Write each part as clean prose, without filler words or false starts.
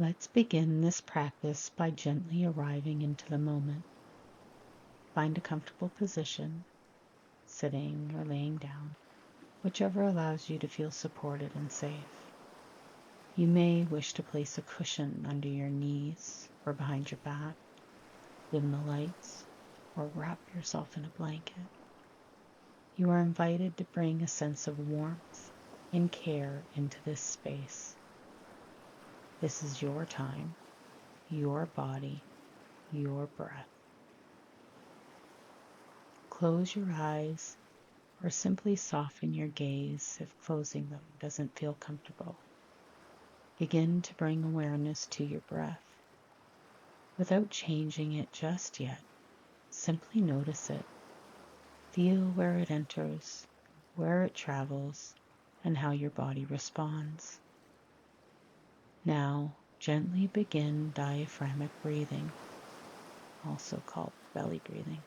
Let's begin this practice by gently arriving into the moment. Find a comfortable position, sitting or laying down, whichever allows you to feel supported and safe. You may wish to place a cushion under your knees or behind your back, dim the lights, or wrap yourself in a blanket. You are invited to bring a sense of warmth and care into this space. This is your time, your body, your breath. Close your eyes or simply soften your gaze if closing them doesn't feel comfortable. Begin to bring awareness to your breath. Without changing it just yet, simply notice it. Feel where it enters, where it travels, and how your body responds. Now, gently begin diaphragmatic breathing, also called belly breathing.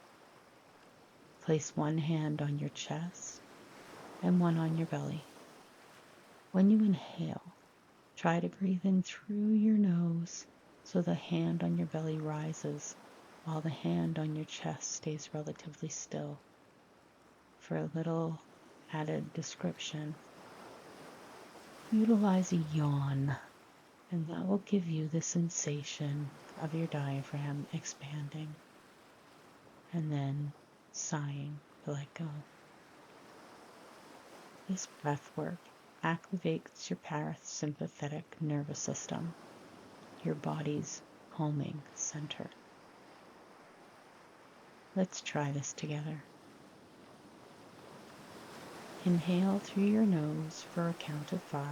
Place one hand on your chest and one on your belly. When you inhale, try to breathe in through your nose so the hand on your belly rises while the hand on your chest stays relatively still. For a little added description, utilize a yawn, and that will give you the sensation of your diaphragm expanding and then sighing to let go. This breath work activates your parasympathetic nervous system, your body's calming center. Let's try this together. Inhale through your nose for a count of 5.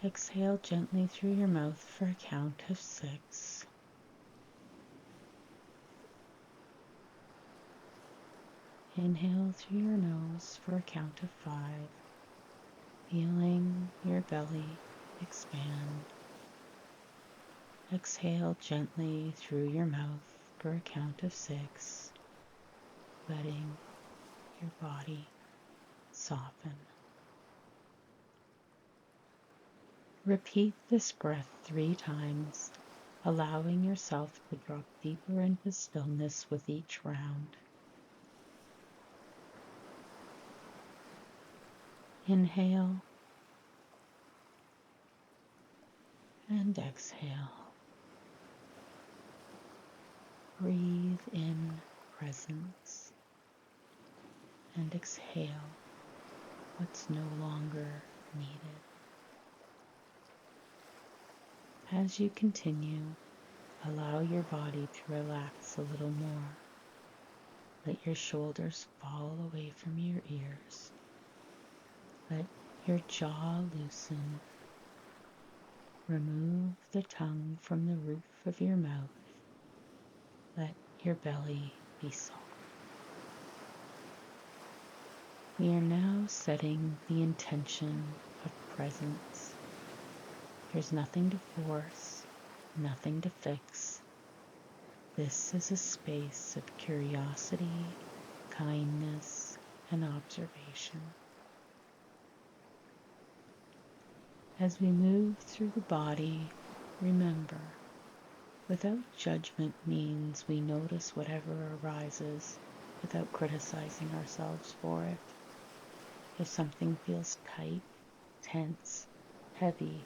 Exhale gently through your mouth for a count of 6. Inhale through your nose for a count of 5, feeling your belly expand. Exhale gently through your mouth for a count of 6, letting your body soften. Repeat this breath 3 times, allowing yourself to drop deeper into stillness with each round. Inhale and exhale. Breathe in presence and exhale what's no longer needed. As you continue, allow your body to relax a little more. Let your shoulders fall away from your ears. Let your jaw loosen. Remove the tongue from the roof of your mouth. Let your belly be soft. We are now setting the intention of presence. There's nothing to force, nothing to fix. This is a space of curiosity, kindness, and observation. As we move through the body, remember, without judgment means we notice whatever arises without criticizing ourselves for it. If something feels tight, tense, heavy,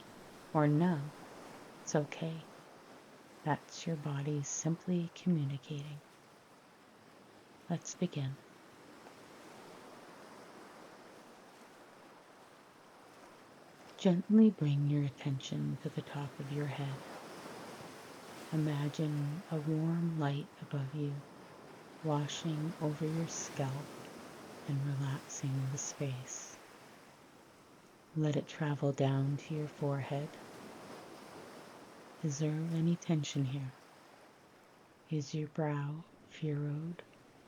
or numb, it's okay. That's your body simply communicating. Let's begin. Gently bring your attention to the top of your head. Imagine a warm light above you, washing over your scalp and relaxing the space. Let it travel down to your forehead. Is there any tension here? Is your brow furrowed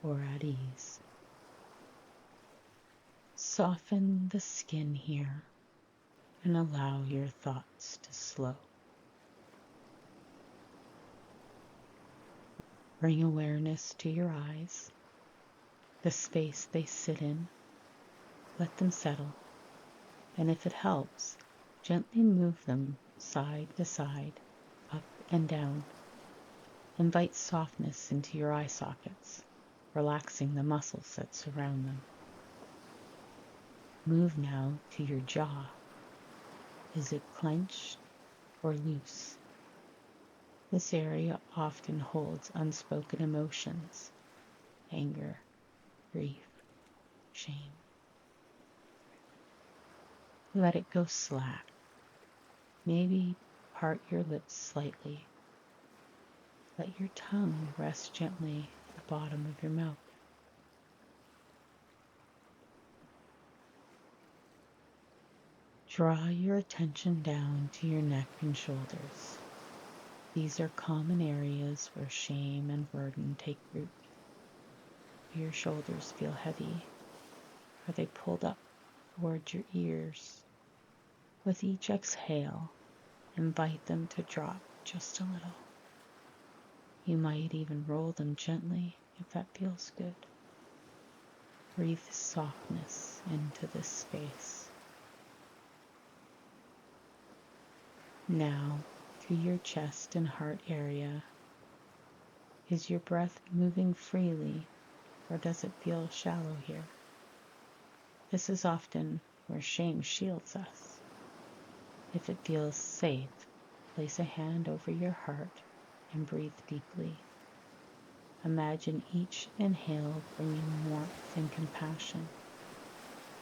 or at ease? Soften the skin here and allow your thoughts to slow. Bring awareness to your eyes, the space they sit in. Let them settle. and if it helps, gently move them side to side, up and down. Invite softness into your eye sockets, relaxing the muscles that surround them. Move now to your jaw. Is it clenched or loose? This area often holds unspoken emotions, anger, grief, shame. Let it go slack. Maybe part your lips slightly. Let your tongue rest gently at the bottom of your mouth. Draw your attention down to your neck and shoulders. These are common areas where shame and burden take root. Do your shoulders feel heavy? Are they pulled up towards your ears? With each exhale, invite them to drop just a little. You might even roll them gently if that feels good. Breathe softness into this space. Now, to your chest and heart area. Is your breath moving freely, or does it feel shallow here? This is often where shame shields us. If it feels safe, place a hand over your heart and breathe deeply. Imagine each inhale bringing warmth and compassion,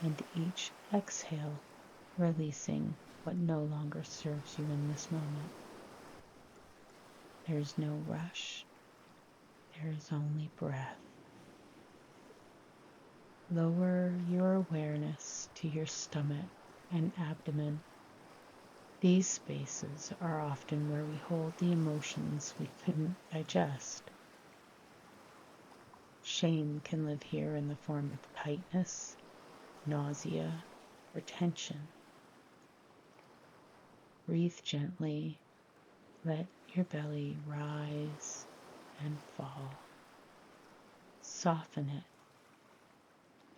and each exhale releasing what no longer serves you in this moment. There's no rush. There is only breath. Lower your awareness to your stomach and abdomen. These spaces are often where we hold the emotions we couldn't digest. Shame can live here in the form of tightness, nausea, or tension. Breathe gently. Let your belly rise and fall. Soften it.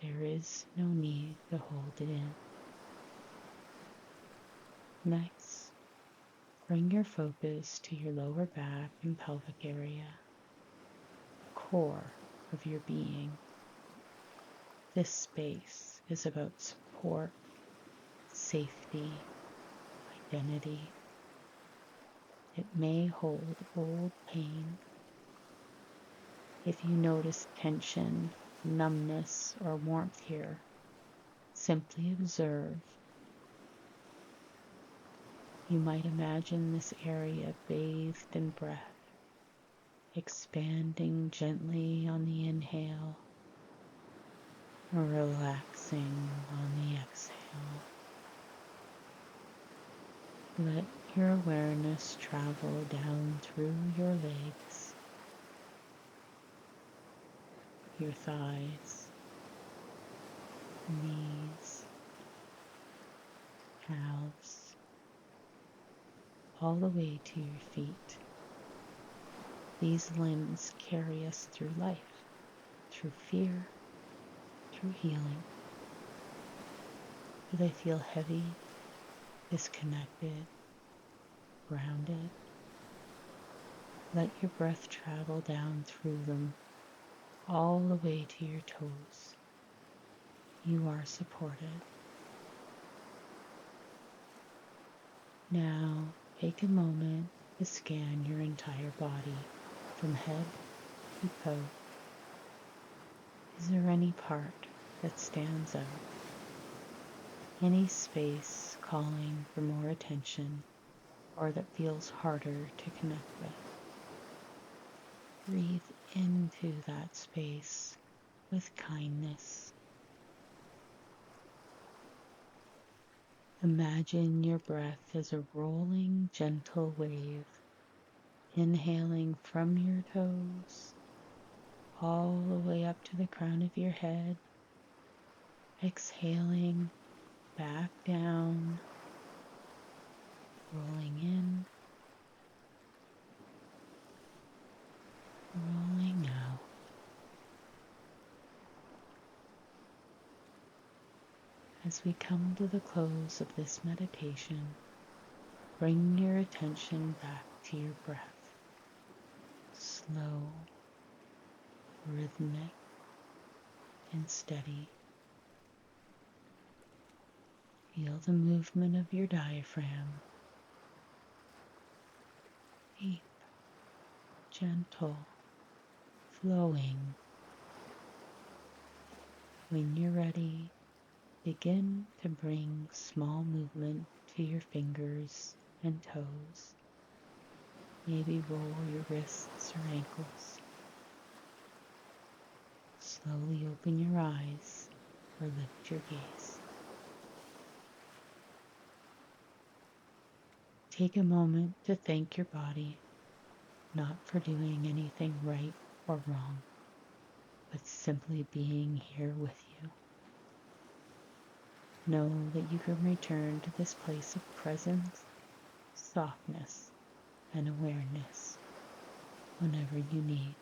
There is no need to hold it in. Next, bring your focus to your lower back and pelvic area, the core of your being. This space is about support, safety, identity. It may hold old pain. If you notice tension, numbness, or warmth here, simply observe. You might imagine this area bathed in breath, expanding gently on the inhale, relaxing on the exhale. Let your awareness travel down through your legs, your thighs, knees, calves, all the way to your feet. These limbs carry us through life, through fear, through healing. Do they feel heavy, disconnected, grounded? Let your breath travel down through them, all the way to your toes. You are supported. Now, take a moment to scan your entire body, from head to toe. Is there any part that stands out? Any space calling for more attention, or that feels harder to connect with? Breathe into that space with kindness. Imagine your breath as a rolling, gentle wave, inhaling from your toes, all the way up to the crown of your head, exhaling back down, rolling in, rolling out. As As we come to the close of this meditation, bring your attention back to your breath. Slow, rhythmic, and steady. Feel the movement of your diaphragm. Deep, gentle, flowing. When you're ready, begin to bring small movement to your fingers and toes. Maybe roll your wrists or ankles. Slowly open your eyes or lift your gaze. Take a moment to thank your body, not for doing anything right or wrong, but simply being here with you. Know that you can return to this place of presence, softness, and awareness whenever you need.